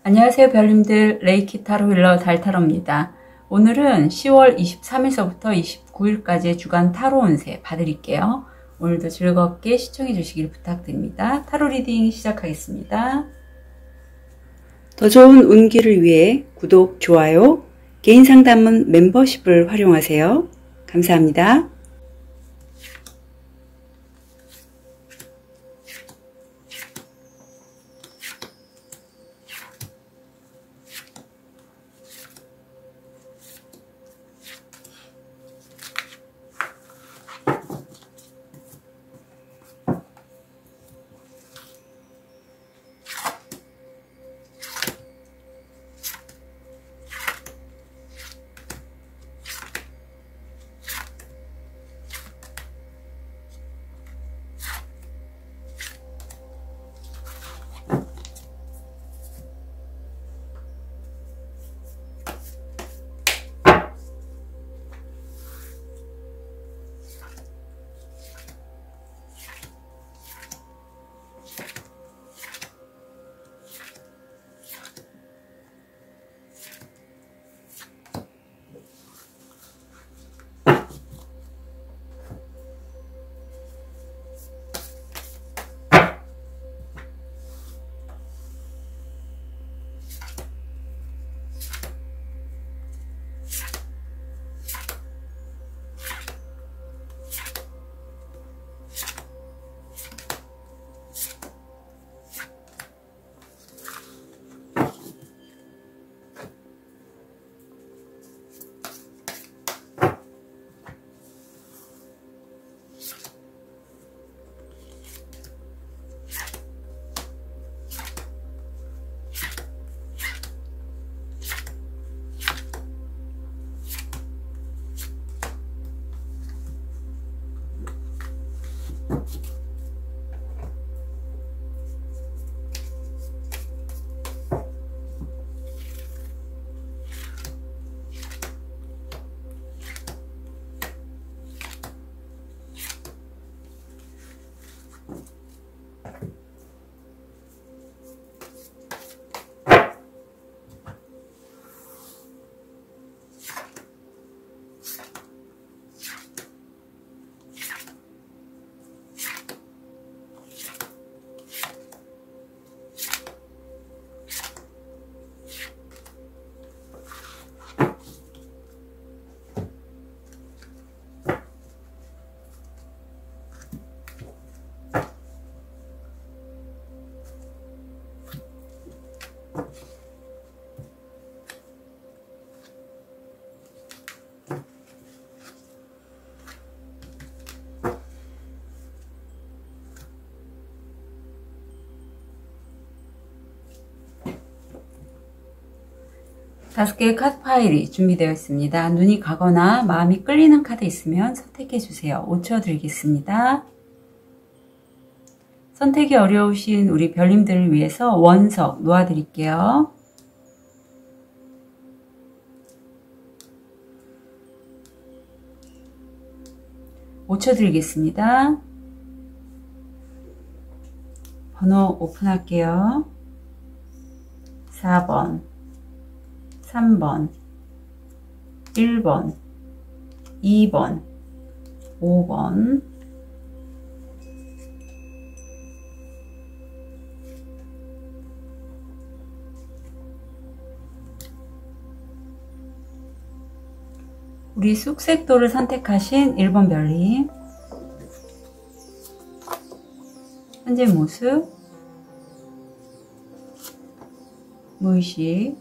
안녕하세요 별님들, 레이키 타로 힐러 달타로입니다. 오늘은 10월 23일서부터 29일까지의 주간 타로 운세 봐드릴게요. 오늘도 즐겁게 시청해 주시길 부탁드립니다. 타로 리딩 시작하겠습니다. 더 좋은 운기를 위해 구독, 좋아요, 개인 상담은 멤버십을 활용하세요. 감사합니다. 다섯 개의 카드 파일이 준비되어 있습니다. 눈이 가거나 마음이 끌리는 카드 있으면 선택해 주세요. 5초 드리겠습니다. 선택이 어려우신 우리 별님들을 위해서 원석 놓아드릴게요. (5초) 드리겠습니다. 번호 오픈할게요. 4번, 3번, 1번, 2번, 5번, '우리 쑥색도를 선택하신 1번 별님, 현재 모습, 무의식,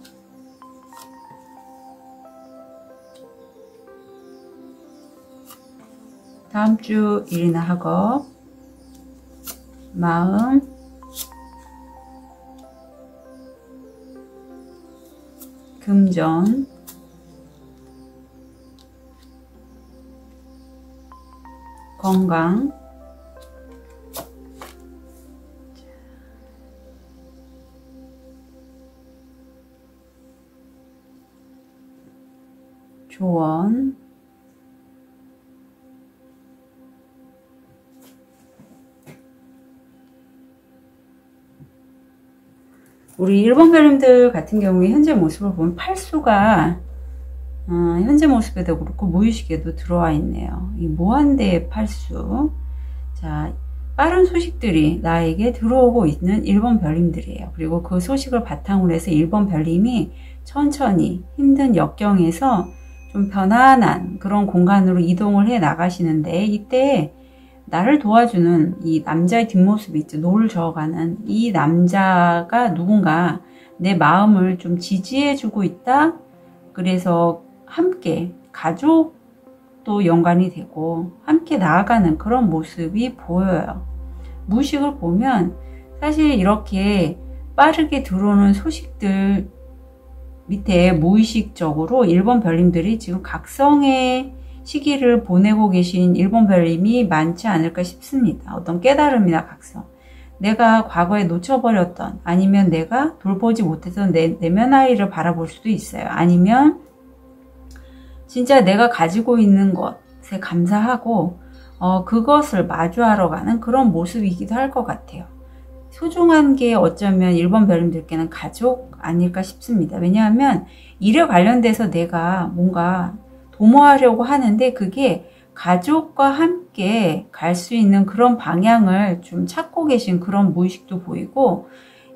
다음 주 일이나 학업, 마음, 금전, 건강, 조언, 우리 1번 별님들 같은 경우에 현재 모습을 보면 팔수가 현재 모습에도 그렇고 무의식에도 들어와 있네요. 이 무한대의 팔수. 자, 빠른 소식들이 나에게 들어오고 있는 1번 별님들이에요. 그리고 그 소식을 바탕으로 해서 1번 별님이 천천히 힘든 역경에서 좀 편안한 그런 공간으로 이동을 해 나가시는데, 이때 나를 도와주는 이 남자의 뒷모습이 있죠. 노를 저어가는 이 남자가 누군가 내 마음을 좀 지지해주고 있다. 그래서 함께 가족도 연관이 되고 함께 나아가는 그런 모습이 보여요. 무의식을 보면 사실 이렇게 빠르게 들어오는 소식들 밑에 무의식적으로 1번 별님들이 지금 각성의 시기를 보내고 계신 1번 별님이 많지 않을까 싶습니다. 어떤 깨달음이나 각성. 내가 과거에 놓쳐버렸던, 아니면 내가 돌보지 못했던 내면 아이를 바라볼 수도 있어요. 아니면 진짜 내가 가지고 있는 것에 감사하고 그것을 마주하러 가는 그런 모습이기도 할 것 같아요. 소중한 게 어쩌면 1번 별님들께는 가족 아닐까 싶습니다. 왜냐하면 일에 관련돼서 내가 뭔가 도모하려고 하는데 그게 가족과 함께 갈 수 있는 그런 방향을 좀 찾고 계신 그런 무의식도 보이고,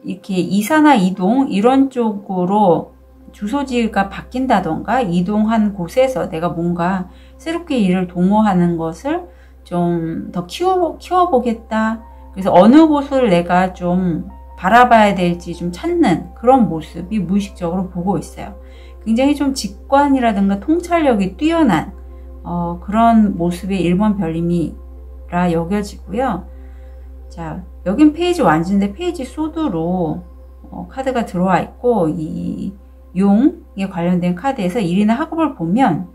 이렇게 이사나 이동 이런 쪽으로 주소지가 바뀐다던가 이동한 곳에서 내가 뭔가 새롭게 일을 도모하는 것을 좀 더 키워보겠다. 그래서 어느 곳을 내가 좀 바라봐야 될지 좀 찾는 그런 모습이 무의식적으로 보고 있어요. 굉장히 좀 직관이라든가 통찰력이 뛰어난 그런 모습의 1번 별님이라 여겨지고요. 자, 여긴 페이지 완주인데 페이지 소드로 카드가 들어와 있고, 이 용에 관련된 카드에서 일이나 학업을 보면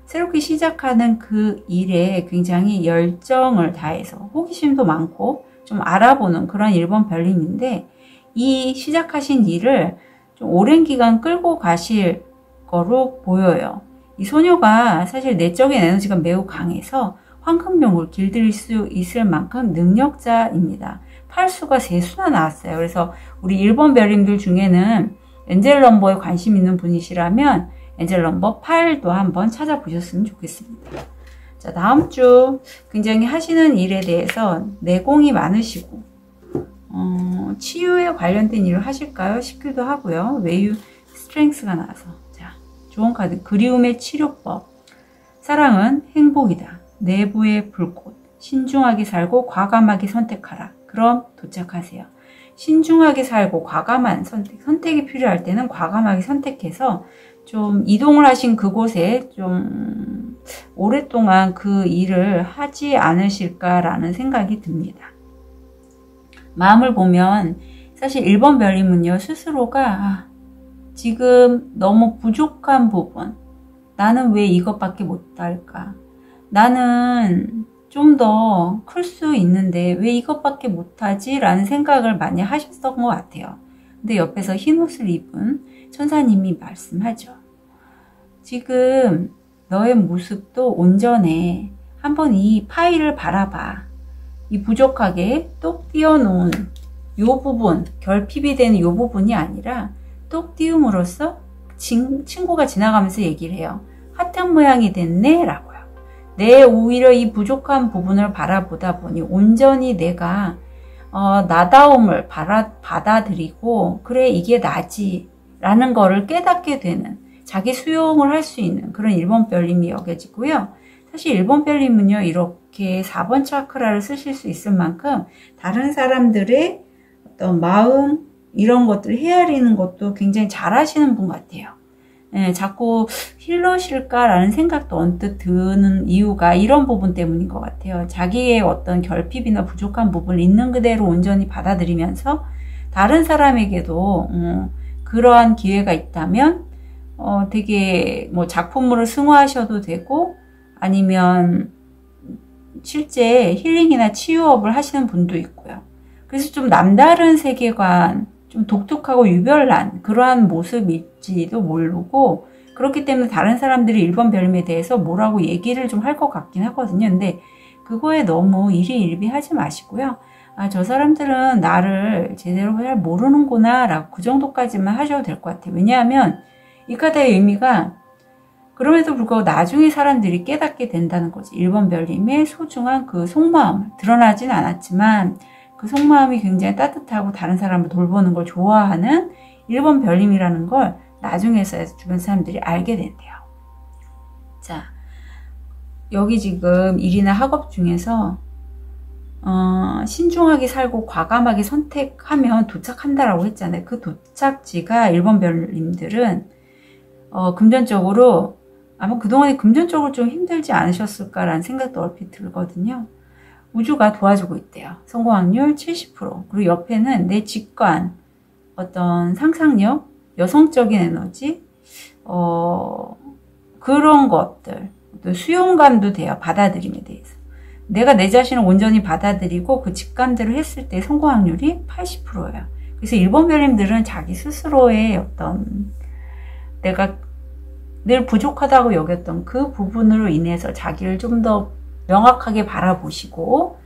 새롭게 시작하는 그 일에 굉장히 열정을 다해서 호기심도 많고 좀 알아보는 그런 1번 별님인데, 이 시작하신 일을 좀 오랜 기간 끌고 가실 거로 보여요. 이 소녀가 사실 내적인 에너지가 매우 강해서 황금용을 길들일 수 있을 만큼 능력자입니다. 팔수가 3수나 나왔어요. 그래서 우리 1번 별님들 중에는 엔젤 넘버에 관심 있는 분이시라면 엔젤 넘버 8도 한번 찾아보셨으면 좋겠습니다. 자, 다음 주 굉장히 하시는 일에 대해서 내공이 많으시고 치유에 관련된 일을 하실까요? 싶기도 하고요. 외유 스트렝스가 나와서, 자, 좋은 카드. 그리움의 치료법. 사랑은 행복이다. 내부의 불꽃. 신중하게 살고 과감하게 선택하라. 그럼 도착하세요. 신중하게 살고 과감한 선택이 필요할 때는 과감하게 선택해서 좀 이동을 하신 그곳에 좀 오랫동안 그 일을 하지 않으실까라는 생각이 듭니다. 마음을 보면 사실 1번 별님은요, 스스로가 지금 너무 부족한 부분, 나는 왜 이것밖에 못할까? 나는 좀 더 클 수 있는데 왜 이것밖에 못하지? 라는 생각을 많이 하셨던 것 같아요. 근데 옆에서 흰 옷을 입은 천사님이 말씀하죠. 지금 너의 모습도 온전해. 한번 이 파일을 바라봐. 이 부족하게 똑 띄워놓은 요 부분, 결핍이 되는 요 부분이 아니라 똑 띄움으로써 친구가 지나가면서 얘기를 해요. 하트 모양이 됐네 라고요. 내 오히려 이 부족한 부분을 바라보다 보니 온전히 내가 나다움을 받아들이고 그래 이게 나지 라는 거를 깨닫게 되는, 자기 수용을 할 수 있는 그런 1번 별님이 여겨지고요. 사실 1번 별님은요, 이렇게 4번 차크라를 쓰실 수 있을 만큼 다른 사람들의 어떤 마음 이런 것들을 헤아리는 것도 굉장히 잘 하시는 분 같아요. 예, 자꾸 힐러실까라는 생각도 언뜻 드는 이유가 이런 부분 때문인 것 같아요. 자기의 어떤 결핍이나 부족한 부분을 있는 그대로 온전히 받아들이면서 다른 사람에게도 그러한 기회가 있다면 되게 뭐 작품으로 승화하셔도 되고, 아니면 실제 힐링이나 치유업을 하시는 분도 있고요. 그래서 좀 남다른 세계관, 좀 독특하고 유별난 그러한 모습일지도 모르고, 그렇기 때문에 다른 사람들이 1번 별님에 대해서 뭐라고 얘기를 좀 할 것 같긴 하거든요. 근데 그거에 너무 일희일비하지 마시고요. 아, 저 사람들은 나를 제대로 잘 모르는구나 라고 그 정도까지만 하셔도 될 것 같아요. 왜냐하면 이 카드의 의미가 그럼에도 불구하고 나중에 사람들이 깨닫게 된다는 거지. 1번 별님의 소중한 그 속마음, 드러나진 않았지만 그 속마음이 굉장히 따뜻하고 다른 사람을 돌보는 걸 좋아하는 1번 별님이라는 걸 나중에서야 주변 사람들이 알게 된대요. 자, 여기 지금 일이나 학업 중에서 신중하게 살고 과감하게 선택하면 도착한다라고 했잖아요. 그 도착지가 1번 별님들은 금전적으로 아마 그동안에 금전적으로 좀 힘들지 않으셨을까라는 생각도 얼핏 들거든요. 우주가 도와주고 있대요. 성공 확률 70%. 그리고 옆에는 내 직관, 어떤 상상력, 여성적인 에너지, 그런 것들, 또 수용감도 돼요. 받아들임에 대해서. 내가 내 자신을 온전히 받아들이고 그 직감들을 했을 때 성공 확률이 80%예요. 그래서 1번 별님들은 자기 스스로의 어떤 내가 늘 부족하다고 여겼던 그 부분으로 인해서 자기를 좀 더 명확하게 바라보시고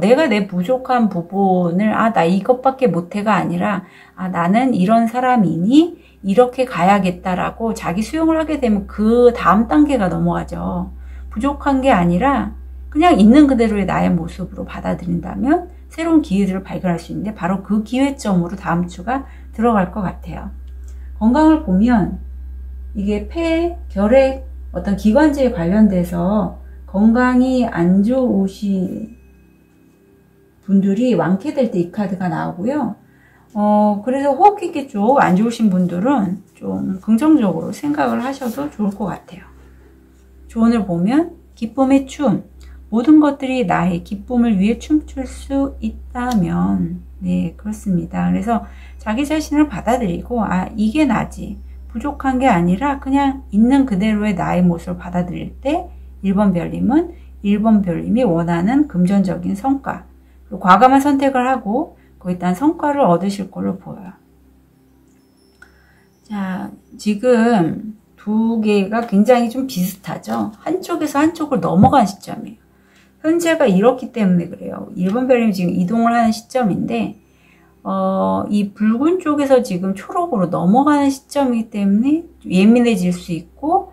내가 내 부족한 부분을 나 이것밖에 못해가 아니라 나는 이런 사람이니 이렇게 가야겠다라고 자기 수용을 하게 되면 그 다음 단계가 넘어가죠. 부족한 게 아니라 그냥 있는 그대로의 나의 모습으로 받아들인다면 새로운 기회들을 발견할 수 있는데 바로 그 기회점으로 다음 주가 들어갈 것 같아요. 건강을 보면 이게 폐, 결핵, 어떤 기관지에 관련돼서 건강이 안 좋으신 분들이 완쾌될 때 이 카드가 나오고요. 그래서 호흡기계 쪽 안 좋으신 분들은 좀 긍정적으로 생각을 하셔도 좋을 것 같아요. 조언을 보면 기쁨의 춤, 모든 것들이 나의 기쁨을 위해 춤출 수 있다면 네, 그렇습니다. 그래서 자기 자신을 받아들이고 이게 나지. 부족한 게 아니라 그냥 있는 그대로의 나의 모습을 받아들일 때 1번 별님은 1번 별님이 원하는 금전적인 성과 그리고 과감한 선택을 하고 거기에 따른 성과를 얻으실 걸로 보여요. 자, 지금 두 개가 굉장히 좀 비슷하죠. 한쪽에서 한쪽을 넘어간 시점이에요. 현재가 이렇기 때문에 그래요. 1번 별님이 지금 이동을 하는 시점인데 이 붉은 쪽에서 지금 초록으로 넘어가는 시점이기 때문에 예민해질 수 있고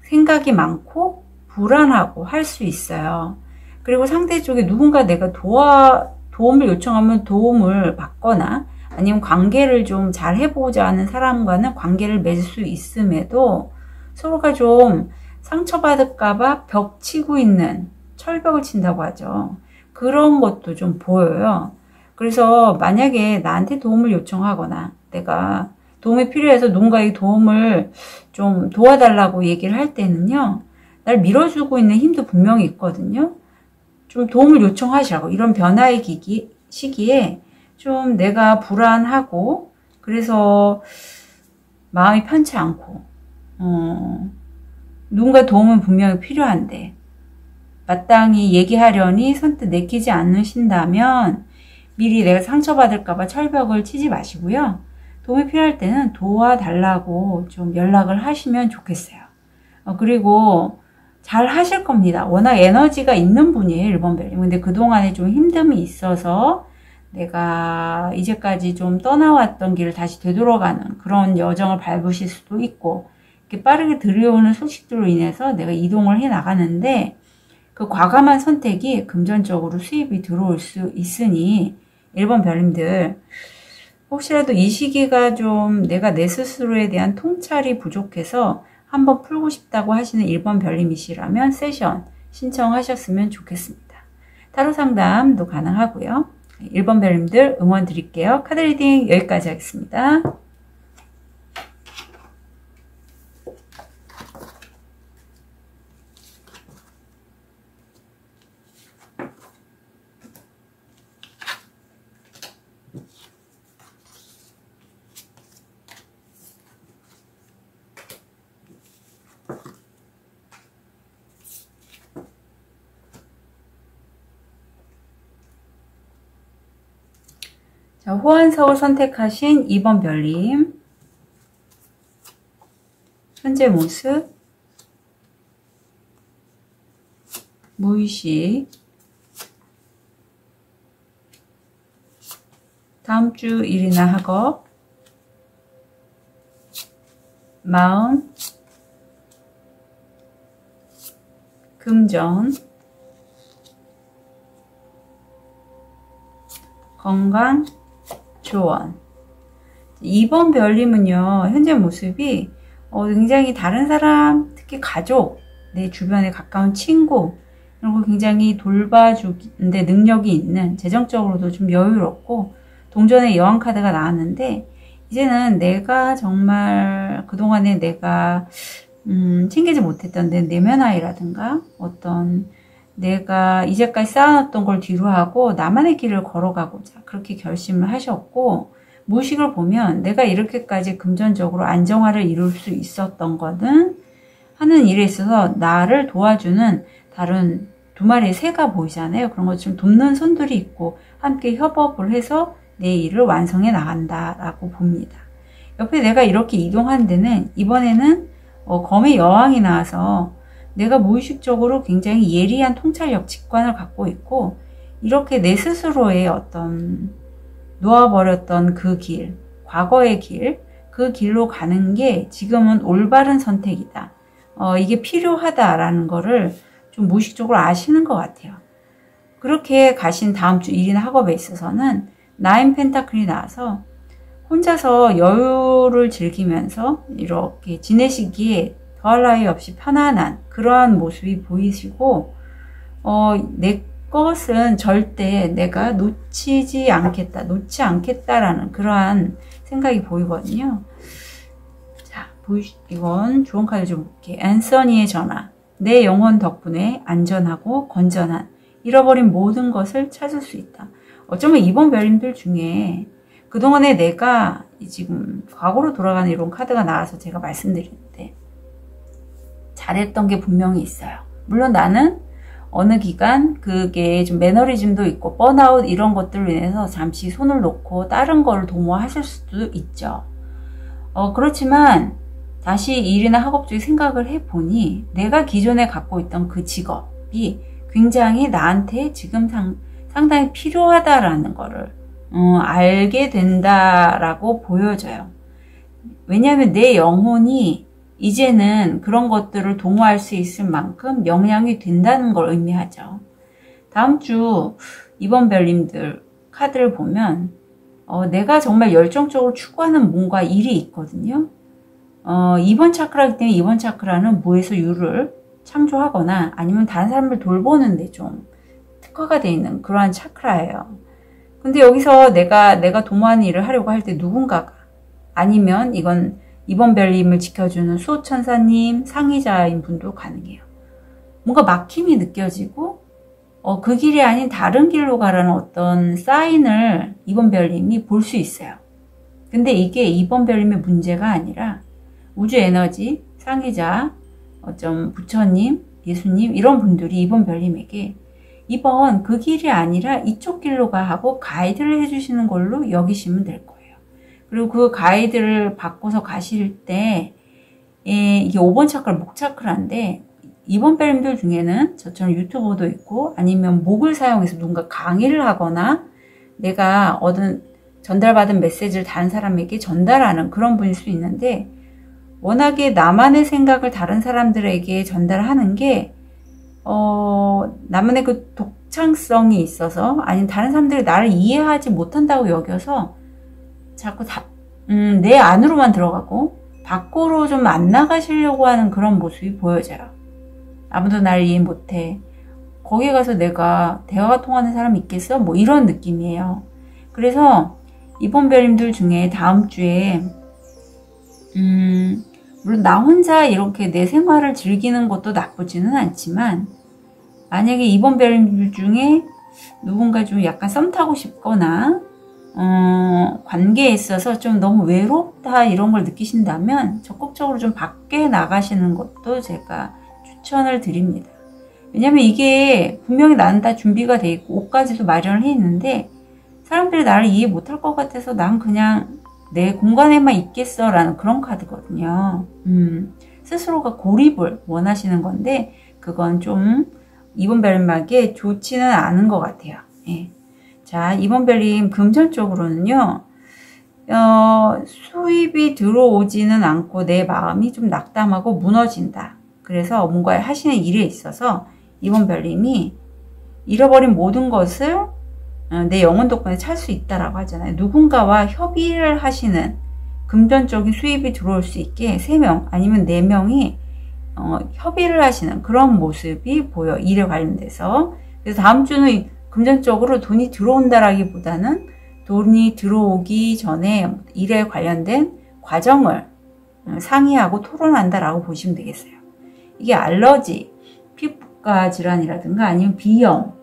생각이 많고 불안하고 할 수 있어요. 그리고 상대 쪽에 누군가 내가 도움을 요청하면 도움을 받거나 아니면 관계를 좀 잘 해보자 하는 사람과는 관계를 맺을 수 있음에도 서로가 좀 상처받을까봐 벽 치고 있는 철벽을 친다고 하죠. 그런 것도 좀 보여요. 그래서 만약에 나한테 도움을 요청하거나 내가 도움이 필요해서 누군가의 도움을 좀 도와달라고 얘기를 할 때는요. 날 밀어주고 있는 힘도 분명히 있거든요. 좀 도움을 요청하시라고. 이런 변화의 시기에 좀 내가 불안하고 그래서 마음이 편치 않고 누군가 도움은 분명히 필요한데 마땅히 얘기하려니 선뜻 내키지 않으신다면 미리 내가 상처받을까봐 철벽을 치지 마시고요. 도움이 필요할 때는 도와달라고 좀 연락을 하시면 좋겠어요. 그리고 잘 하실 겁니다. 워낙 에너지가 있는 분이에요, 1번 별님. 근데 그동안에 좀 힘듦이 있어서 내가 이제까지 좀 떠나왔던 길을 다시 되돌아가는 그런 여정을 밟으실 수도 있고 이렇게 빠르게 들여오는 소식들로 인해서 내가 이동을 해 나가는데 그 과감한 선택이 금전적으로 수입이 들어올 수 있으니 1번 별님들 혹시라도 이 시기가 좀 내가 내 스스로에 대한 통찰이 부족해서 한번 풀고 싶다고 하시는 1번 별님이시라면 세션 신청하셨으면 좋겠습니다. 타로 상담도 가능하고요. 1번 별님들 응원 드릴게요. 카드 리딩 여기까지 하겠습니다. 자, 호환석을 선택하신 2번 별님. 현재 모습. 무의식. 다음 주 일이나 학업, 마음, 금전, 건강, 조언. 2번 별님은요, 현재 모습이 굉장히 다른 사람, 특히 가족, 내 주변에 가까운 친구, 이런 걸 굉장히 돌봐주는데 능력이 있는, 재정적으로도 좀 여유롭고, 동전의 여왕 카드가 나왔는데, 이제는 내가 정말 그동안에 내가 챙기지 못했던 내 내면 아이라든가 어떤 내가 이제까지 쌓아놨던 걸 뒤로 하고 나만의 길을 걸어가고자 그렇게 결심을 하셨고, 무의식을 보면 내가 이렇게까지 금전적으로 안정화를 이룰 수 있었던 거는 하는 일에 있어서 나를 도와주는 다른 두 마리의 새가 보이잖아요. 그런 것처럼 돕는 손들이 있고 함께 협업을 해서 내 일을 완성해 나간다라고 봅니다. 옆에 내가 이렇게 이동한 데는 이번에는 검의 여왕이 나와서 내가 무의식적으로 굉장히 예리한 통찰력, 직관을 갖고 있고, 이렇게 내 스스로의 어떤 놓아버렸던 그 길, 과거의 길, 그 길로 가는 게 지금은 올바른 선택이다. 이게 필요하다라는 거를 좀 무의식적으로 아시는 것 같아요. 그렇게 가신 다음 주 일이나 학업에 있어서는 나인 펜타클이 나와서 혼자서 여유를 즐기면서 이렇게 지내시기에 더할 나위 없이 편안한 그러한 모습이 보이시고, 내 것은 절대 내가 놓지 않겠다라는 그러한 생각이 보이거든요. 자, 이건 좋은 카드 좀 볼게요. 앤서니의 전화. 내 영혼 덕분에 안전하고 건전한 잃어버린 모든 것을 찾을 수 있다. 어쩌면 이번 별님들 중에 그동안에 내가 지금 과거로 돌아가는 이런 카드가 나와서 제가 말씀드리는데 잘했던 게 분명히 있어요. 물론 나는 어느 기간 그게 좀 매너리즘도 있고 번아웃 이런 것들로 인해서 잠시 손을 놓고 다른 거를 도모하실 수도 있죠. 그렇지만 다시 일이나 학업 쪽에 생각을 해보니 내가 기존에 갖고 있던 그 직업이 굉장히 나한테 지금 상당히 필요하다라는 거를 알게 된다라고 보여져요. 왜냐하면 내 영혼이 이제는 그런 것들을 도모할 수 있을 만큼 영향이 된다는 걸 의미하죠. 다음 주 이번 별님들 카드를 보면 내가 정말 열정적으로 추구하는 뭔가 일이 있거든요. 2번 차크라기 때문에 2번 차크라는 무에서 유를 창조하거나 아니면 다른 사람을 돌보는데 좀 특화가 되어 있는 그러한 차크라예요. 근데 여기서 내가 도모하는 일을 하려고 할 때 누군가가, 아니면 이건 이번 별님을 지켜주는 수호천사님, 상의자인 분도 가능해요. 뭔가 막힘이 느껴지고 그 길이 아닌 다른 길로 가라는 어떤 사인을 이번 별님이 볼 수 있어요. 근데 이게 이번 별님의 문제가 아니라 우주 에너지, 상의자, 부처님, 예수님 이런 분들이 이번 별님에게 이번 그 길이 아니라 이쪽 길로 가 하고 가이드를 해주시는 걸로 여기시면 될 거예요. 그리고 그 가이드를 받고서 가실 때 이게 5번 차크라 목 차크라인데 이번 별님들 중에는 저처럼 유튜버도 있고 아니면 목을 사용해서 누군가 강의를 하거나 내가 전달받은 메시지를 다른 사람에게 전달하는 그런 분일 수 있는데, 워낙에 나만의 생각을 다른 사람들에게 전달하는 게 나만의 그 독창성이 있어서, 아니면 다른 사람들이 나를 이해하지 못한다고 여겨서 자꾸 내 안으로만 들어가고 밖으로 좀 안 나가시려고 하는 그런 모습이 보여져요. 아무도 나를 이해 못해. 거기 가서 내가 대화가 통하는 사람이 있겠어? 뭐 이런 느낌이에요. 그래서 이번 별님들 중에 다음 주에 물론 나 혼자 이렇게 내 생활을 즐기는 것도 나쁘지는 않지만, 만약에 이번 별님들 중에 누군가 좀 약간 썸 타고 싶거나 관계에 있어서 좀 너무 외롭다 이런 걸 느끼신다면 적극적으로 좀 밖에 나가시는 것도 제가 추천을 드립니다. 왜냐면 이게 분명히 나는 다 준비가 돼 있고 옷까지도 마련을 해 있는데 사람들이 나를 이해 못할 것 같아서 난 그냥 내 공간에만 있겠어 라는 그런 카드거든요. 스스로가 고립을 원하시는 건데 그건 좀 이번 별님에게 좋지는 않은 것 같아요. 예. 자, 이번 별님 금전적으로는요. 수입이 들어오지는 않고 내 마음이 좀 낙담하고 무너진다. 그래서 뭔가 하시는 일에 있어서 이번 별님이 잃어버린 모든 것을 내 영혼 덕분에 찾을 수 있다라고 하잖아요. 누군가와 협의를 하시는 금전적인 수입이 들어올 수 있게 3명 아니면 4명이 협의를 하시는 그런 모습이 보여. 일에 관련돼서. 그래서 다음 주는 금전적으로 돈이 들어온다라기보다는 돈이 들어오기 전에 일에 관련된 과정을 상의하고 토론한다라고 보시면 되겠어요. 이게 알러지, 피부과 질환이라든가 아니면 비염,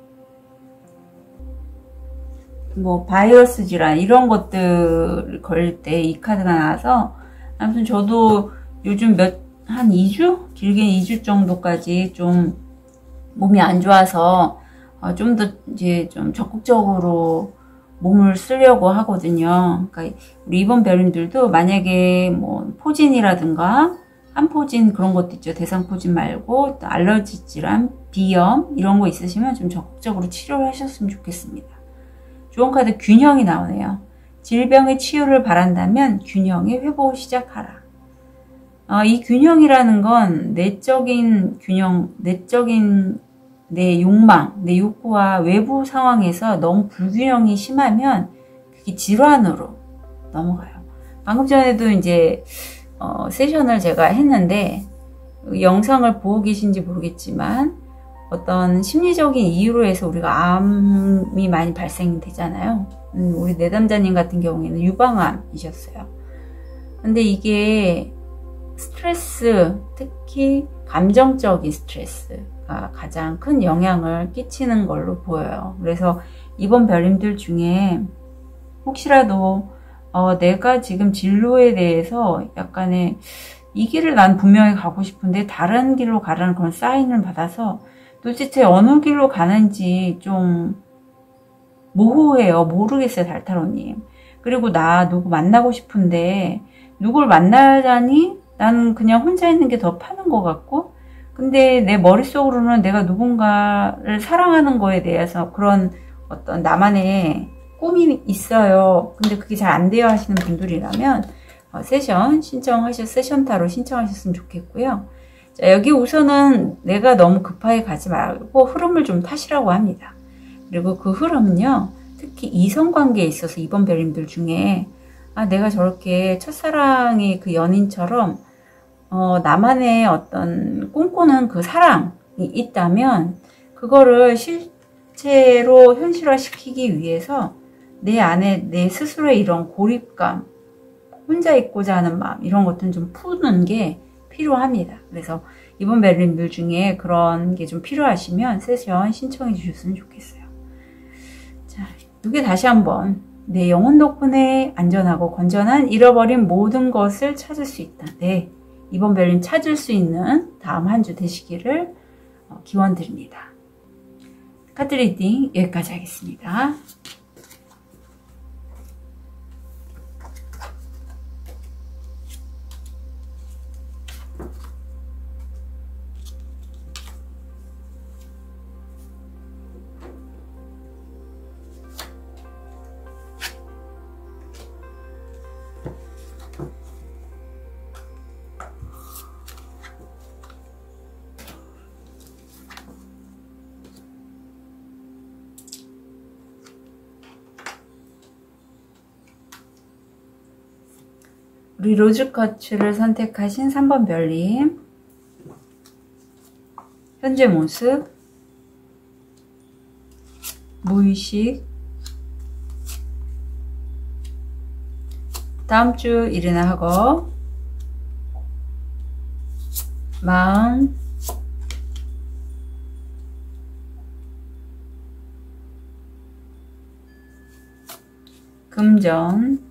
뭐 바이러스 질환 이런 것들 걸릴 때 이 카드가 나와서 아무튼 저도 요즘 한 2주? 길게는 2주 정도까지 좀 몸이 안 좋아서 좀 더 이제 좀 적극적으로 몸을 쓰려고 하거든요. 그러니까 우리 이번 별님들도 만약에 뭐 포진이라든가 한포진 그런 것도 있죠. 대상포진 말고 또 알러지 질환, 비염 이런 거 있으시면 좀 적극적으로 치료를 하셨으면 좋겠습니다. 좋은 카드 균형이 나오네요. 질병의 치유를 바란다면 균형의 회복을 시작하라. 이 균형이라는 건 내적인 균형, 내적인 내 욕망, 내 욕구와 외부 상황에서 너무 불균형이 심하면 그게 질환으로 넘어가요. 방금 전에도 이제 세션을 제가 했는데 영상을 보고 계신지 모르겠지만 어떤 심리적인 이유로 해서 우리가 암이 많이 발생이 되잖아요. 우리 내담자님 같은 경우에는 유방암이셨어요. 근데 이게 스트레스, 특히 감정적인 스트레스가 가장 큰 영향을 끼치는 걸로 보여요. 그래서 이번 별님들 중에 혹시라도 내가 지금 진로에 대해서 약간의 이 길을 난 분명히 가고 싶은데 다른 길로 가라는 그런 사인을 받아서 도대체 어느 길로 가는지 좀 모호해요. 모르겠어요, 달타로님. 그리고 나 누구 만나고 싶은데 누굴 만나자니 나는 그냥 혼자 있는 게 더 파는 것 같고, 근데 내 머릿속으로는 내가 누군가를 사랑하는 거에 대해서 그런 어떤 나만의 꿈이 있어요. 근데 그게 잘 안 돼요 하시는 분들이라면 세션 세션 타로 신청하셨으면 좋겠고요. 자, 여기 우선은 내가 너무 급하게 가지 말고 흐름을 좀 타시라고 합니다. 그리고 그 흐름은요, 특히 이성관계에 있어서 이번 별님들 중에 내가 저렇게 첫사랑의 그 연인처럼 나만의 어떤 꿈꾸는 그 사랑이 있다면 그거를 실제로 현실화시키기 위해서 내 안에 내 스스로의 이런 고립감, 혼자 있고자 하는 마음 이런 것들은 좀 푸는 게 필요합니다. 그래서 이번 별님들 중에 그런 게 좀 필요하시면 세션 신청해 주셨으면 좋겠어요. 자, 이게 다시 한번 내 영혼 덕분에 안전하고 건전한 잃어버린 모든 것을 찾을 수 있다. 네, 이번 별님 찾을 수 있는 다음 한 주 되시기를 기원드립니다. 카드 리딩 여기까지 하겠습니다. 우리 로즈커츠를 선택하신 3번 별님, 현재 모습, 무의식, 다음 주 일이나 하고, 마음, 금전,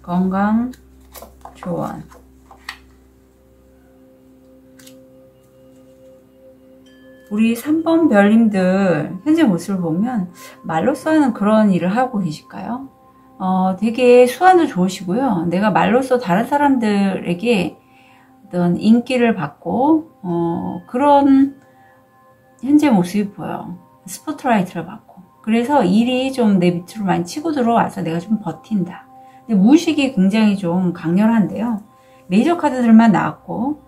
건강, 조언. 우리 3번 별님들 현재 모습을 보면 말로써 하는 그런 일을 하고 계실까요? 되게 수완도 좋으시고요. 내가 말로써 다른 사람들에게 어떤 인기를 받고 그런 현재 모습이 보여요. 스포트라이트를 받고, 그래서 일이 좀 내 밑으로 많이 치고 들어와서 내가 좀 버틴다. 근데 무의식이 굉장히 좀 강렬한데요. 메이저 카드들만 나왔고,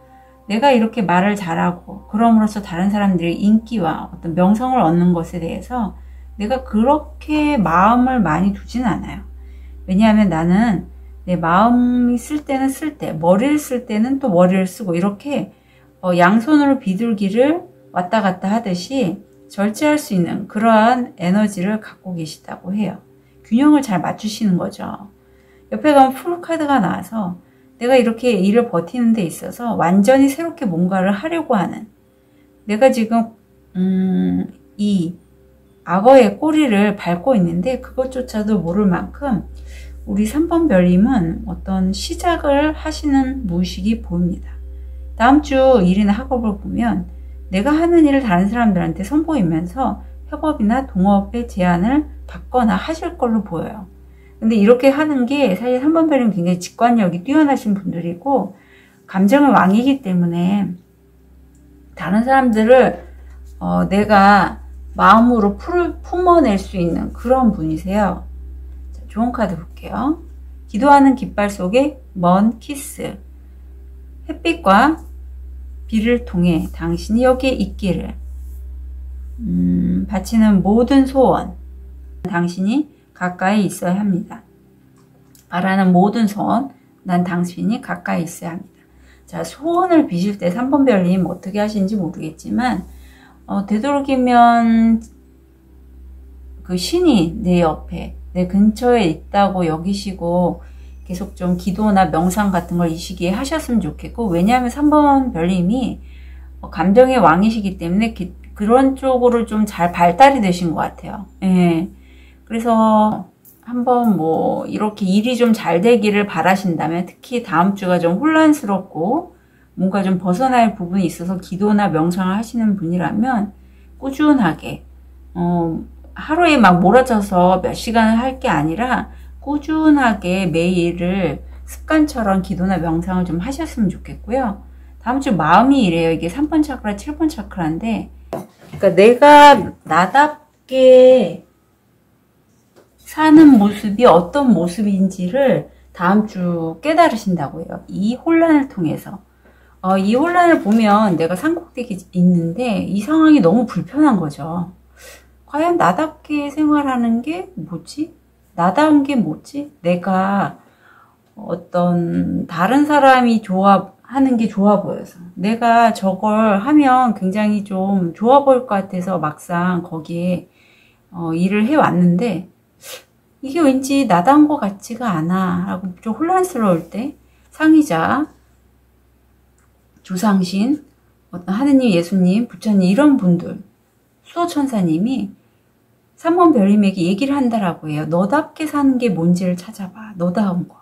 내가 이렇게 말을 잘하고 그럼으로써 다른 사람들의 인기와 어떤 명성을 얻는 것에 대해서 내가 그렇게 마음을 많이 두진 않아요. 왜냐하면 나는 내 마음이 쓸 때는 쓸 때, 머리를 쓸 때는 또 머리를 쓰고, 이렇게 양손으로 비둘기를 왔다 갔다 하듯이 절제할 수 있는 그러한 에너지를 갖고 계시다고 해요. 균형을 잘 맞추시는 거죠. 옆에 가면 풀 카드가 나와서 내가 이렇게 일을 버티는 데 있어서 완전히 새롭게 뭔가를 하려고 하는, 내가 지금 이 악어의 꼬리를 밟고 있는데 그것조차도 모를 만큼 우리 3번 별님은 어떤 시작을 하시는 무의식이 보입니다. 다음 주 일이나 학업을 보면 내가 하는 일을 다른 사람들한테 선보이면서 협업이나 동업의 제안을 받거나 하실 걸로 보여요. 근데 이렇게 하는 게 사실 3번 별님 굉장히 직관력이 뛰어나신 분들이고 감정의 왕이기 때문에 다른 사람들을 내가 마음으로 품어낼 수 있는 그런 분이세요. 자, 좋은 카드 볼게요. 기도하는 깃발 속에 먼 키스. 햇빛과 비를 통해 당신이 여기에 있기를 바치는 모든 소원, 당신이 가까이 있어야 합니다. 바라는 모든 소원, 난 당신이 가까이 있어야 합니다. 자, 소원을 비실 때 3번 별님 어떻게 하시는지 모르겠지만 되도록이면 그 신이 내 옆에, 내 근처에 있다고 여기시고 계속 좀 기도나 명상 같은 걸 이 시기에 하셨으면 좋겠고, 왜냐하면 3번 별님이 감정의 왕이시기 때문에 그런 쪽으로 좀 잘 발달이 되신 것 같아요. 예. 그래서 한번 뭐 이렇게 일이 좀 잘 되기를 바라신다면, 특히 다음 주가 좀 혼란스럽고 뭔가 좀 벗어날 부분이 있어서 기도나 명상을 하시는 분이라면 꾸준하게 하루에 막 몰아쳐서 몇 시간을 할 게 아니라 꾸준하게 매일을 습관처럼 기도나 명상을 좀 하셨으면 좋겠고요. 다음 주 마음이 이래요. 이게 3번 차크라, 7번 차크라인데, 그러니까 내가 나답게 사는 모습이 어떤 모습인지를 다음 주 깨달으신다고 해요. 이 혼란을 통해서. 이 혼란을 보면 내가 산꼭대기에 있는데 이 상황이 너무 불편한 거죠. 과연 나답게 생활하는 게 뭐지? 나다운 게 뭐지? 내가 어떤 다른 사람이 하는 게 좋아 보여서, 내가 저걸 하면 굉장히 좀 좋아 보일 것 같아서 막상 거기에 일을 해왔는데 이게 왠지 나다운 것 같지가 않아 라고 좀 혼란스러울 때 상의자, 조상신, 어떤 하느님, 예수님, 부처님 이런 분들, 수호천사님이 3번 별님에게 얘기를 한다라고 해요. 너답게 사는 게 뭔지를 찾아봐. 너다운 것.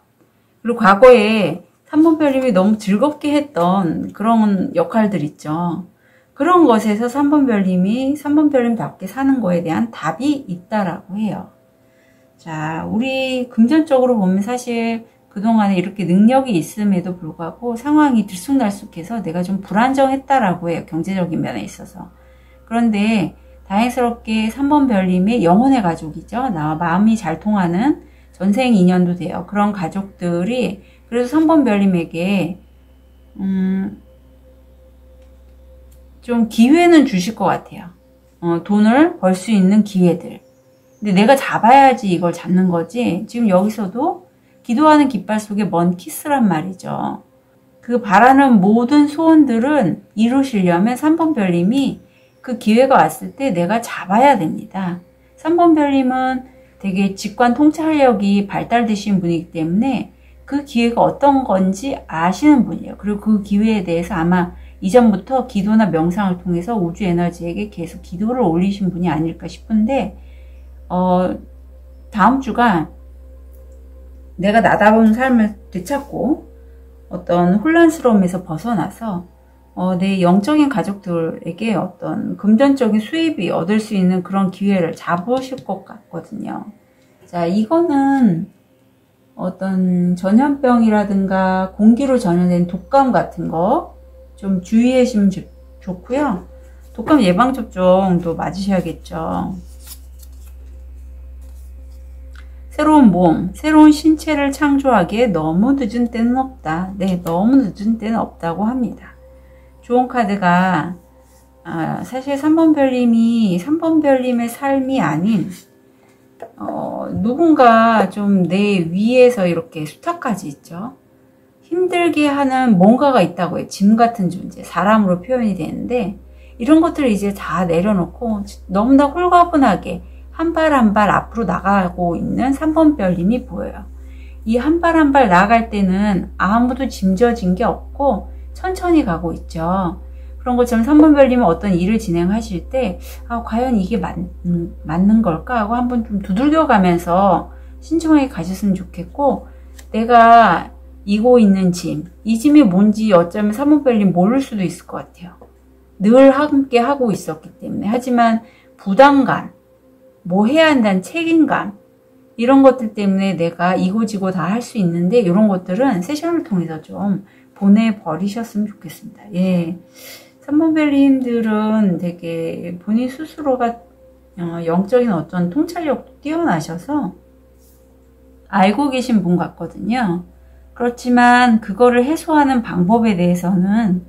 그리고 과거에 3번 별님이 너무 즐겁게 했던 그런 역할들 있죠. 그런 것에서 3번 별님이 3번 별님답게 사는 거에 대한 답이 있다라고 해요. 자, 우리 금전적으로 보면 사실 그동안에 이렇게 능력이 있음에도 불구하고 상황이 들쑥날쑥해서 내가 좀 불안정했다라고 해요. 경제적인 면에 있어서. 그런데 다행스럽게 3번 별님의 영혼의 가족이죠. 나와 마음이 잘 통하는 전생 인연도 돼요. 그런 가족들이 그래서 3번 별님에게 좀 기회는 주실 것 같아요. 돈을 벌 수 있는 기회들. 근데 내가 잡아야지 이걸 잡는 거지. 지금 여기서도 기도하는 깃발 속에 먼 키스란 말이죠. 그 바라는 모든 소원들은 이루시려면 3번 별님이 그 기회가 왔을 때 내가 잡아야 됩니다. 3번 별님은 되게 직관 통찰력이 발달되신 분이기 때문에 그 기회가 어떤 건지 아시는 분이에요. 그리고 그 기회에 대해서 아마 이전부터 기도나 명상을 통해서 우주 에너지에게 계속 기도를 올리신 분이 아닐까 싶은데, 다음 주가 내가 나다운 삶을 되찾고 어떤 혼란스러움에서 벗어나서 내 영적인 가족들에게 어떤 금전적인 수입이 얻을 수 있는 그런 기회를 잡으실 것 같거든요. 자, 이거는 어떤 전염병이라든가 공기로 전염된 독감 같은 거 좀 주의하시면 좋고요. 독감 예방접종도 맞으셔야겠죠. 새로운 몸, 새로운 신체를 창조하기에 너무 늦은 때는 없다. 네, 너무 늦은 때는 없다고 합니다. 좋은 카드가 사실 3번 별님이 3번 별님의 삶이 아닌 누군가 좀 내 위에서 이렇게 수탁까지 있죠. 힘들게 하는 뭔가가 있다고 해요. 짐 같은 존재, 사람으로 표현이 되는데 이런 것들을 이제 다 내려놓고 너무나 홀가분하게 한 발 한 발 앞으로 나가고 있는 3번 별님이 보여요. 이 한 발 한 발 나아갈 때는 아무도 짐져진 게 없고 천천히 가고 있죠. 그런 것처럼 3번 별님은 어떤 일을 진행하실 때 과연 이게 맞는 걸까 하고 한번 좀 두들겨 가면서 신중하게 가셨으면 좋겠고, 내가 이고 있는 짐, 이 짐이 뭔지 어쩌면 3번 별님 모를 수도 있을 것 같아요. 늘 함께 하고 있었기 때문에. 하지만 부담감, 뭐 해야 한다는 책임감, 이런 것들 때문에 내가 이고지고 다 할 수 있는데 이런 것들은 세션을 통해서 좀 보내버리셨으면 좋겠습니다. 예. 3번 별님들은 되게 본인 스스로가 영적인 어떤 통찰력도 뛰어나셔서 알고 계신 분 같거든요. 그렇지만 그거를 해소하는 방법에 대해서는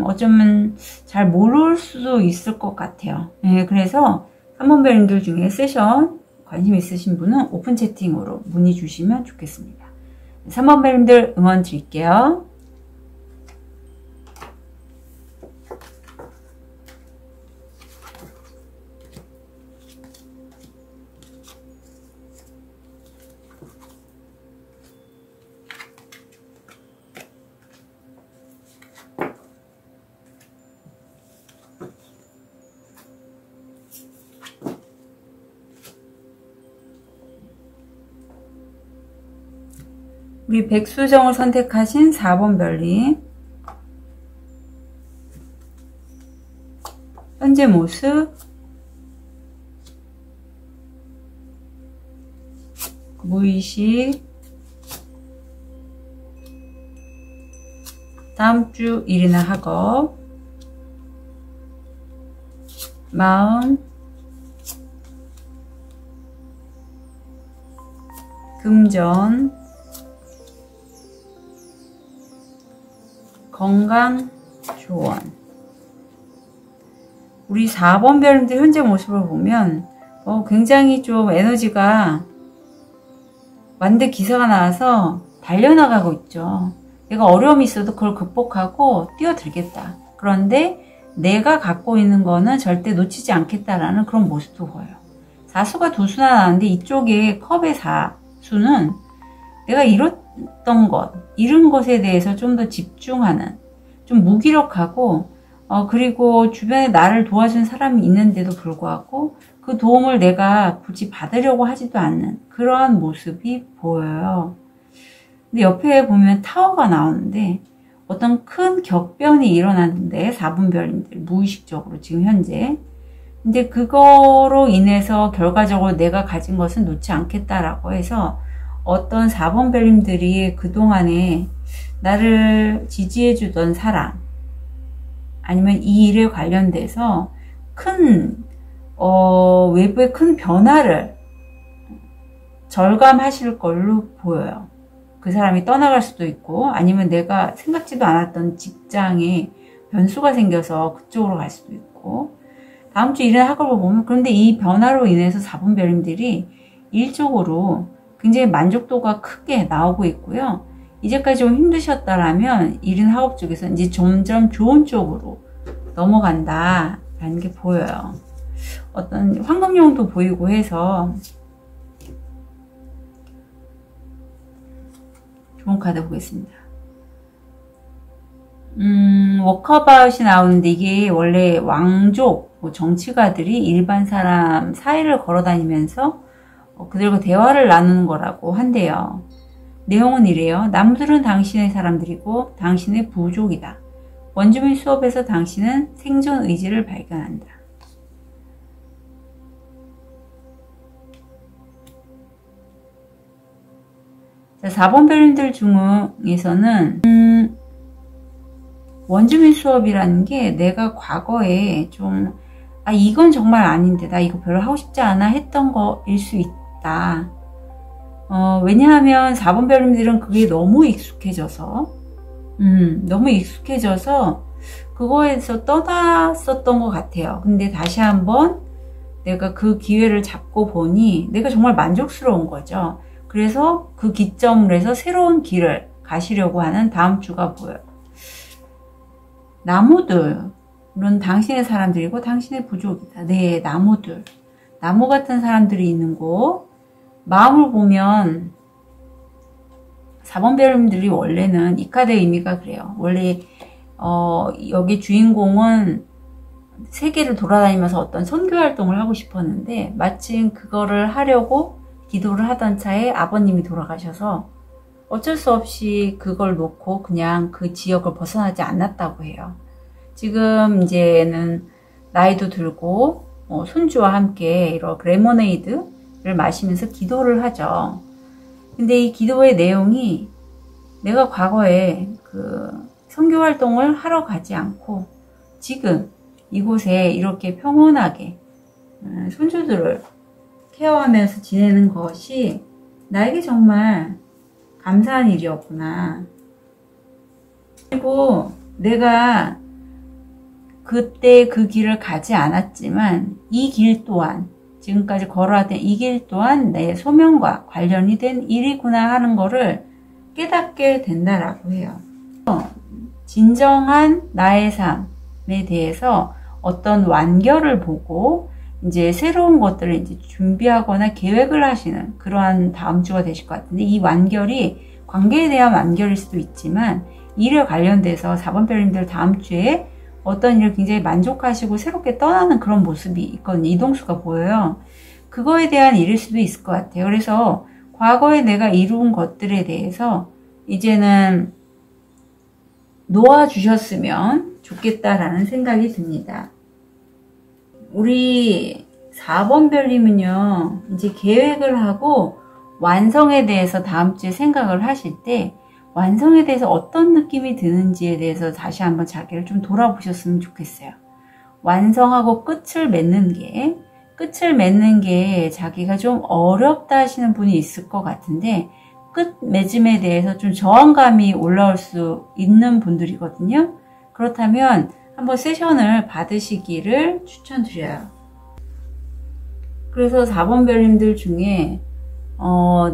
어쩌면 잘 모를 수도 있을 것 같아요. 예, 그래서 3번 별님들 중에 세션 관심 있으신 분은 오픈 채팅으로 문의 주시면 좋겠습니다. 3번 별님들 응원 드릴게요. 우리 백수정을 선택하신 4번 별님, 현재 모습, 무의식, 다음 주 일이나 학업, 마음, 금전, 건강, 조언. 우리 4번 별님들 현재 모습을 보면 굉장히 좀 에너지가 완대 기사가 나와서 달려나가고 있죠. 내가 어려움이 있어도 그걸 극복하고 뛰어들겠다. 그런데 내가 갖고 있는 거는 절대 놓치지 않겠다라는 그런 모습도 보여요. 4수가 2수나 나왔는데 이쪽에 컵의 4수는 내가 잃었던 것, 잃은 것에 대해서 좀 더 집중하는, 좀 무기력하고 그리고 주변에 나를 도와준 사람이 있는데도 불구하고 그 도움을 내가 굳이 받으려고 하지도 않는 그러한 모습이 보여요. 근데 옆에 보면 타워가 나오는데 어떤 큰 격변이 일어났는데 4번 별님들 무의식적으로 지금 현재. 근데 그거로 인해서 결과적으로 내가 가진 것은 놓지 않겠다라고 해서 어떤 4번 별님들이 그동안에 나를 지지해주던 사람, 아니면 이 일에 관련돼서 큰 외부의 큰 변화를 절감하실 걸로 보여요. 그 사람이 떠나갈 수도 있고, 아니면 내가 생각지도 않았던 직장에 변수가 생겨서 그쪽으로 갈 수도 있고, 다음 주 일이나 학업을 보면, 그런데 이 변화로 인해서 4번 별님들이 일적으로 굉장히 만족도가 크게 나오고 있고요. 이제까지 좀 힘드셨다라면 일이나 학업 쪽에서 이제 점점 좋은 쪽으로 넘어간다라는 게 보여요. 어떤 황금용도 보이고 해서 좋은 카드 보겠습니다. 워커바웃이 나오는데 이게 원래 왕족, 정치가들이 일반 사람 사이를 걸어다니면서 그들과 대화를 나누는 거라고 한대요. 내용은 이래요. 나무들은 당신의 사람들이고 당신의 부족이다. 원주민 수업에서 당신은 생존 의지를 발견한다. 자, 4번 별님들 중에서는 원주민 수업이라는 게 내가 과거에 좀, 이건 정말 아닌데, 나 이거 별로 하고 싶지 않아 했던 거일 수 있다. 왜냐하면 4번 별님들은 그게 너무 익숙해져서, 그거에서 떠났었던 것 같아요. 근데 다시 한번 내가 그 기회를 잡고 보니 내가 정말 만족스러운 거죠. 그래서 그 기점을 해서 새로운 길을 가시려고 하는 다음 주가 보여요. 나무들은 당신의 사람들이고 당신의 부족이다. 네, 나무들. 나무 같은 사람들이 있는 곳. 마음을 보면 4번 별님들이 원래는 이 카드의 의미가 그래요. 원래 여기 주인공은 세계를 돌아다니면서 어떤 선교 활동을 하고 싶었는데 마침 그거를 하려고 기도를 하던 차에 아버님이 돌아가셔서 어쩔 수 없이 그걸 놓고 그냥 그 지역을 벗어나지 않았다고 해요. 지금 이제는 나이도 들고 손주와 함께 이렇게 레모네이드를 마시면서 기도를 하죠. 근데 이 기도의 내용이 내가 과거에 그 선교 활동을 하러 가지 않고 지금 이곳에 이렇게 평온하게 손주들을 케어하면서 지내는 것이 나에게 정말 감사한 일이었구나. 그리고 내가 그때 그 길을 가지 않았지만 이 길 또한 지금까지 걸어왔던 이 길 또한 내 소명과 관련이 된 일이구나 하는 거를 깨닫게 된다라고 해요. 진정한 나의 삶에 대해서 어떤 완결을 보고 이제 새로운 것들을 이제 준비하거나 계획을 하시는 그러한 다음 주가 되실 것 같은데 이 완결이 관계에 대한 완결일 수도 있지만 일에 관련돼서 4번 별님들 다음 주에 어떤 일을 굉장히 만족하시고 새롭게 떠나는 그런 모습이 있거든요. 이동수가 보여요. 그거에 대한 일일 수도 있을 것 같아요. 그래서 과거에 내가 이룬 것들에 대해서 이제는 놓아주셨으면 좋겠다라는 생각이 듭니다. 우리 4번 별님은요, 이제 계획을 하고 완성에 대해서 다음 주에 생각을 하실 때 완성에 대해서 어떤 느낌이 드는지에 대해서 다시 한번 자기를 좀 돌아보셨으면 좋겠어요. 완성하고 끝을 맺는 게 자기가 좀 어렵다 하시는 분이 있을 것 같은데 끝 맺음에 대해서 좀 저항감이 올라올 수 있는 분들이거든요. 그렇다면 한번 세션을 받으시기를 추천드려요. 그래서 4번 별님들 중에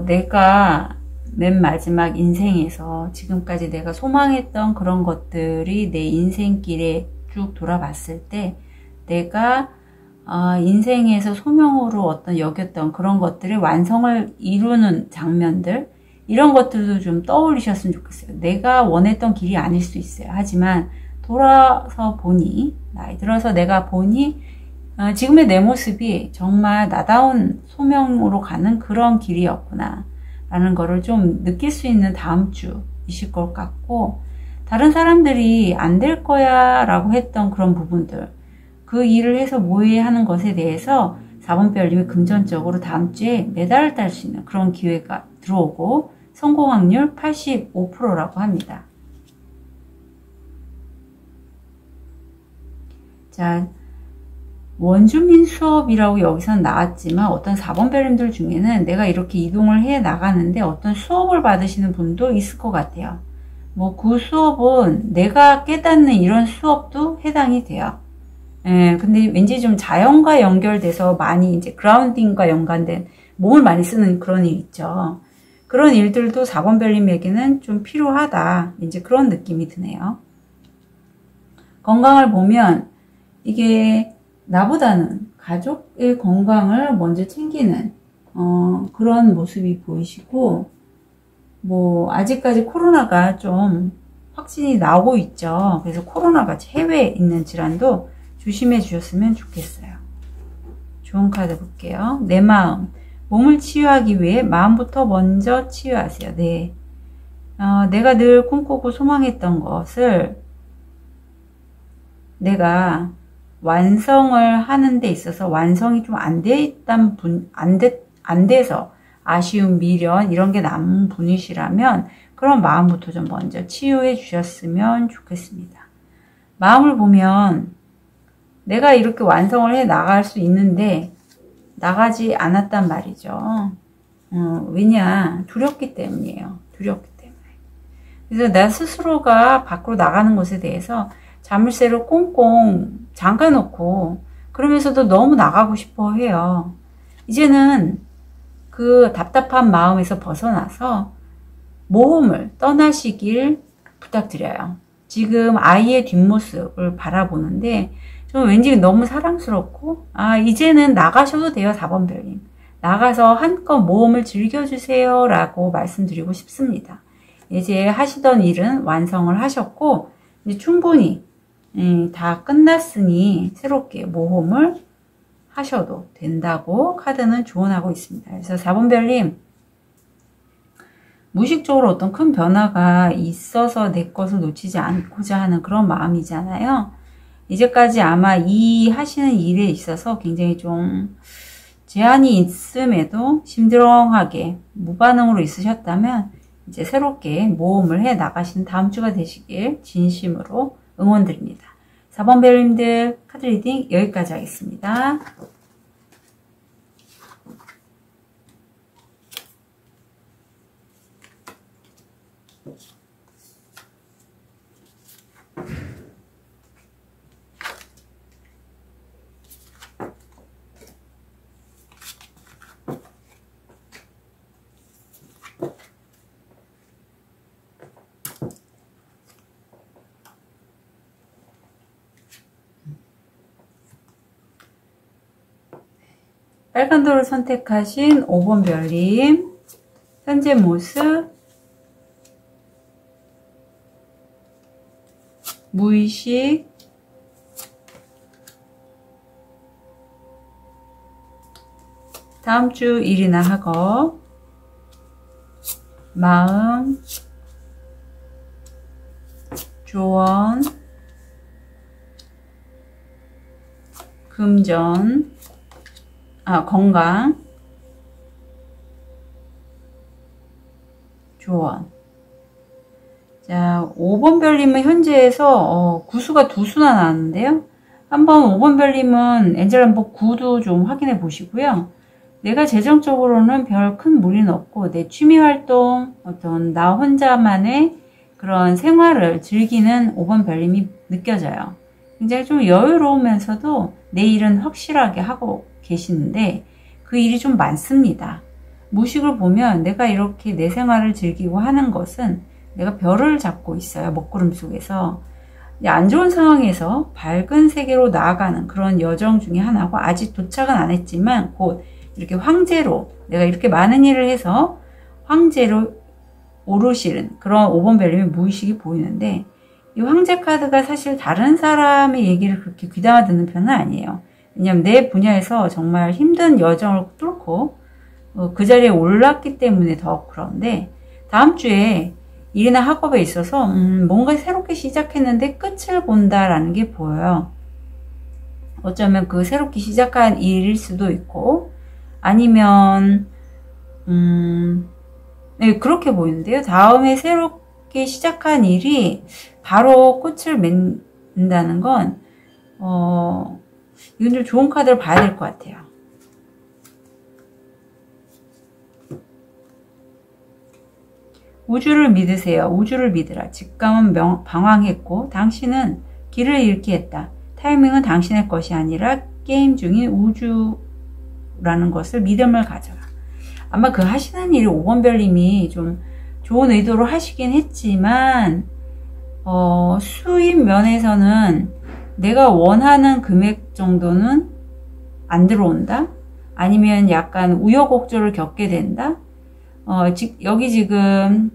내가 맨 마지막 인생에서 지금까지 내가 소망했던 그런 것들이 내 인생길에 쭉 돌아봤을 때 내가 인생에서 소명으로 어떤 여겼던 그런 것들의 완성을 이루는 장면들 이런 것들도 좀 떠올리셨으면 좋겠어요. 내가 원했던 길이 아닐 수 있어요. 하지만 돌아서 보니 나이 들어서 내가 보니 지금의 내 모습이 정말 나다운 소명으로 가는 그런 길이었구나 라는 거를 좀 느낄 수 있는 다음 주이실 것 같고 다른 사람들이 안 될 거야 라고 했던 그런 부분들 그 일을 해서 뭐해 하는 것에 대해서 4번 별님이 금전적으로 다음 주에 메달을 딸 수 있는 그런 기회가 들어오고 성공 확률 85%라고 합니다. 자, 원주민 수업이라고 여기서는 나왔지만 어떤 4번 별님들 중에는 내가 이렇게 이동을 해 나가는데 어떤 수업을 받으시는 분도 있을 것 같아요. 그 수업은 내가 깨닫는 이런 수업도 해당이 돼요. 근데 왠지 좀 자연과 연결돼서 많이 이제 그라운딩과 연관된 몸을 많이 쓰는 그런 일 있죠. 그런 일들도 4번 별님에게는 좀 필요하다. 이제 그런 느낌이 드네요. 건강을 보면 이게 나보다는 가족의 건강을 먼저 챙기는 그런 모습이 보이시고 아직까지 코로나가 좀 확진이 나오고 있죠. 그래서 코로나가 해외에 있는 질환도 조심해 주셨으면 좋겠어요. 좋은 카드 볼게요. 내 마음. 몸을 치유하기 위해 마음부터 먼저 치유하세요. 네. 내가 늘 꿈꾸고 소망했던 것을 내가 완성을 하는 데 있어서 완성이 좀 안 돼서 아쉬움, 미련 이런 게 남은 분이시라면 그런 마음부터 좀 먼저 치유해 주셨으면 좋겠습니다. 마음을 보면 내가 이렇게 완성을 해 나갈 수 있는데 나가지 않았단 말이죠. 왜냐? 두렵기 때문이에요. 두렵기 때문에. 그래서 나 스스로가 밖으로 나가는 것에 대해서 자물쇠를 꽁꽁 잠가놓고 그러면서도 너무 나가고 싶어 해요. 이제는 그 답답한 마음에서 벗어나서 모험을 떠나시길 부탁드려요. 지금 아이의 뒷모습을 바라보는데 좀 왠지 너무 사랑스럽고 이제는 나가셔도 돼요. 4번 별님. 나가서 한껏 모험을 즐겨주세요 라고 말씀드리고 싶습니다. 이제 하시던 일은 완성을 하셨고 이제 충분히 다 끝났으니 새롭게 모험을 하셔도 된다고 카드는 조언하고 있습니다. 그래서 4번 별님, 무의식적으로 어떤 큰 변화가 있어서 내 것을 놓치지 않고자 하는 그런 마음이잖아요. 이제까지 아마 이 하시는 일에 있어서 굉장히 좀 제한이 있음에도 심드렁하게 무반응으로 있으셨다면 이제 새롭게 모험을 해 나가시는 다음 주가 되시길 진심으로 응원드립니다. 4번 별님들 카드 리딩 여기까지 하겠습니다. 빨간 돌을 선택하신 5번 별님, 현재 모습, 무의식, 다음 주 일이나 학업, 마음, 조언, 금전, 건강, 조언. 자, 5번 별님은 현재에서 구수가 두 수나 나왔는데요. 한번 5번 별님은 엔젤 넘버 9도 좀 확인해 보시고요. 내가 재정적으로는 별 큰 무리는 없고 내 취미 활동, 어떤 나 혼자만의 그런 생활을 즐기는 5번 별님이 느껴져요. 굉장히 좀 여유로우면서도 내 일은 확실하게 하고 계시는데 그 일이 좀 많습니다. 무의식을 보면 내가 이렇게 내 생활을 즐기고 하는 것은 내가 별을 잡고 있어요. 먹구름 속에서. 안 좋은 상황에서 밝은 세계로 나아가는 그런 여정 중에 하나고 아직 도착은 안 했지만 곧 이렇게 황제로 내가 이렇게 많은 일을 해서 황제로 오르시는 그런 5번 별님의 무의식이 보이는데 이 황제 카드가 사실 다른 사람의 얘기를 그렇게 귀담아 듣는 편은 아니에요. 왜냐면 내 분야에서 정말 힘든 여정을 뚫고 그 자리에 올랐기 때문에 더 그런데 다음 주에 일이나 학업에 있어서 뭔가 새롭게 시작했는데 끝을 본다라는 게 보여요. 어쩌면 그 새롭게 시작한 일일 수도 있고 아니면 네, 그렇게 보이는데요. 다음에 새롭게 시작한 일이 바로 꽃을 맺는다는 건 이건 좀 좋은 카드를 봐야 될 것 같아요. 우주를 믿으세요. 우주를 믿으라. 직감은 방황했고 당신은 길을 잃게 했다. 타이밍은 당신의 것이 아니라 게임 중인 우주라는 것을 믿음을 가져라. 아마 그 하시는 일이 5번 별님이 좀 좋은 의도로 하시긴 했지만 수입 면에서는 내가 원하는 금액 정도는 안 들어온다? 아니면 약간 우여곡절을 겪게 된다? 여기 지금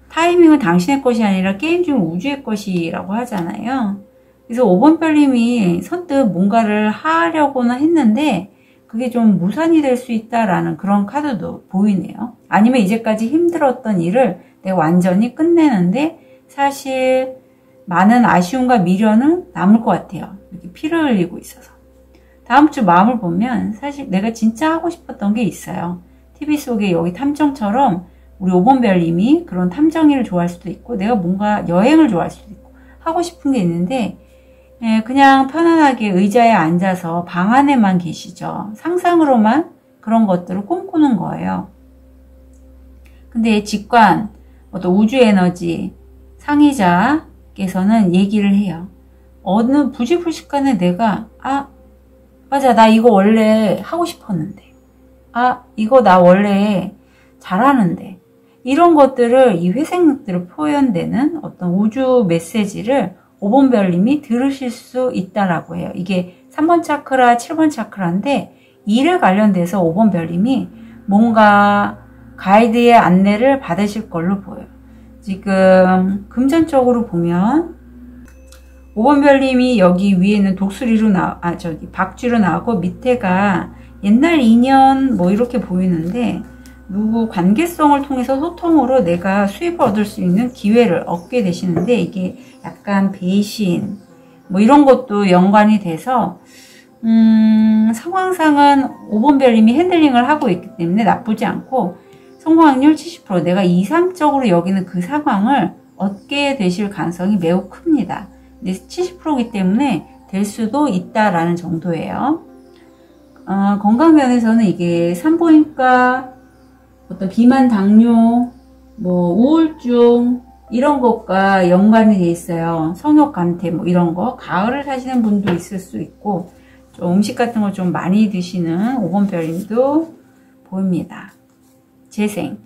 타이밍은 당신의 것이 아니라 게임 중 우주의 것이라고 하잖아요. 그래서 5번 별님이 선뜻 뭔가를 하려고는 했는데 그게 좀 무산이 될 수 있다라는 그런 카드도 보이네요. 아니면 이제까지 힘들었던 일을 내가 완전히 끝내는데 사실 많은 아쉬움과 미련은 남을 것 같아요. 이렇게 피를 흘리고 있어서. 다음 주 마음을 보면 사실 내가 진짜 하고 싶었던 게 있어요. TV 속에 여기 탐정처럼 우리 5번 별님이 그런 탐정일을 좋아할 수도 있고 내가 뭔가 여행을 좋아할 수도 있고 하고 싶은 게 있는데 예, 그냥 편안하게 의자에 앉아서 방 안에만 계시죠. 상상으로만 그런 것들을 꿈꾸는 거예요. 근데 직관, 어떤 우주 에너지 상의자께서는 얘기를 해요. 어느 부지불식간에 내가 맞아, 나 이거 원래 하고 싶었는데, 이거 나 원래 잘하는데, 이런 것들을, 이 회생력들을 표현되는 어떤 우주 메시지를 5번 별님이 들으실 수 있다라고 해요. 이게 3번 차크라, 7번 차크라인데 이를 관련돼서 5번 별님이 뭔가 가이드의 안내를 받으실 걸로 보여요. 지금 금전적으로 보면 5번 별님이 여기 위에는 독수리로 박쥐로 나오고 밑에가 옛날 인연 뭐 이렇게 보이는데, 누구 관계성을 통해서 소통으로 내가 수입을 얻을 수 있는 기회를 얻게 되시는데, 이게 약간 배신 뭐 이런 것도 연관이 돼서 상황상은 5번 별님이 핸들링을 하고 있기 때문에 나쁘지 않고, 성공 확률 70%, 내가 이상적으로 여기는 그 상황을 얻게 되실 가능성이 매우 큽니다. 근데 70%이기 때문에 될 수도 있다라는 정도예요. 건강 면에서는 이게 산부인과, 어떤 비만, 당뇨, 뭐 우울증 이런 것과 연관이 돼 있어요. 성욕 감퇴 뭐 이런 거. 가을을 사시는 분도 있을 수 있고, 좀 음식 같은 걸 좀 많이 드시는 5번 별님도 보입니다. 재생.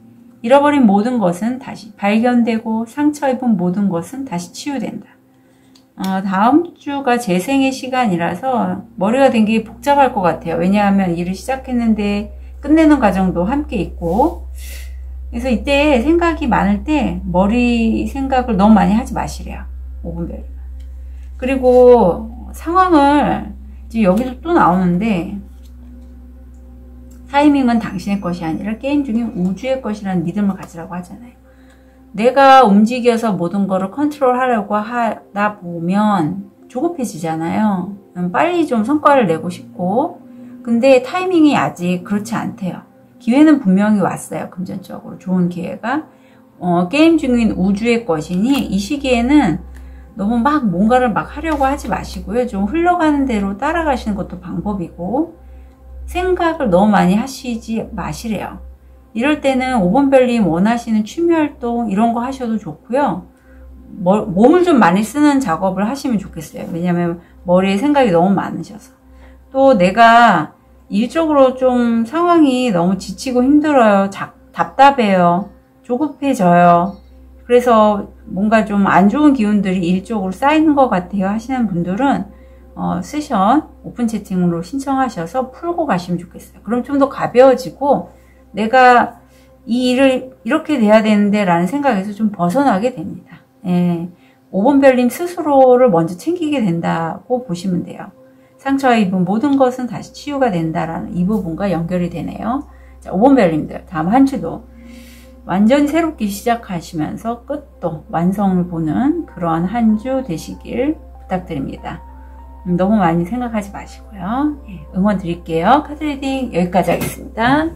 잃어버린 모든 것은 다시 발견되고 상처 입은 모든 것은 다시 치유된다. 다음 주가 재생의 시간이라서 머리가 되게 복잡할 것 같아요. 왜냐하면 일을 시작했는데 끝내는 과정도 함께 있고, 그래서 이때 생각이 많을 때 머리 생각을 너무 많이 하지 마시래요. 5분 별님. 그리고 상황을 지금 여기서 또 나오는데, 타이밍은 당신의 것이 아니라 게임 중인 우주의 것이라는 믿음을 가지라고 하잖아요. 내가 움직여서 모든 거를 컨트롤하려고 하다 보면 조급해지잖아요. 빨리 좀 성과를 내고 싶고, 근데 타이밍이 아직 그렇지 않대요. 기회는 분명히 왔어요. 금전적으로 좋은 기회가. 게임 중인 우주의 것이니 이 시기에는 너무 막 뭔가를 막 하려고 하지 마시고요. 좀 흘러가는 대로 따라가시는 것도 방법이고, 생각을 너무 많이 하시지 마시래요. 이럴 때는 5번 별님 원하시는 취미활동 이런 거 하셔도 좋고요. 몸을 좀 많이 쓰는 작업을 하시면 좋겠어요. 왜냐하면 머리에 생각이 너무 많으셔서. 또 내가 일적으로 좀 상황이 너무 지치고 힘들어요. 답답해요. 조급해져요. 그래서 뭔가 좀 안 좋은 기운들이 일적으로 쌓이는 것 같아요 하시는 분들은 세션 오픈 채팅으로 신청하셔서 풀고 가시면 좋겠어요. 그럼 좀 더 가벼워지고 내가 이 일을 이렇게 돼야 되는데 라는 생각에서 좀 벗어나게 됩니다. 5번 별님 스스로를 먼저 챙기게 된다고 보시면 돼요. 상처 입은 모든 것은 다시 치유가 된다라는 이 부분과 연결이 되네요. 자, 5번 별님들 다음 한 주도 완전히 새롭게 시작하시면서 끝도 완성을 보는 그러한 한 주 되시길 부탁드립니다. 너무 많이 생각하지 마시고요. 응원 드릴게요. 카드 리딩 여기까지 하겠습니다.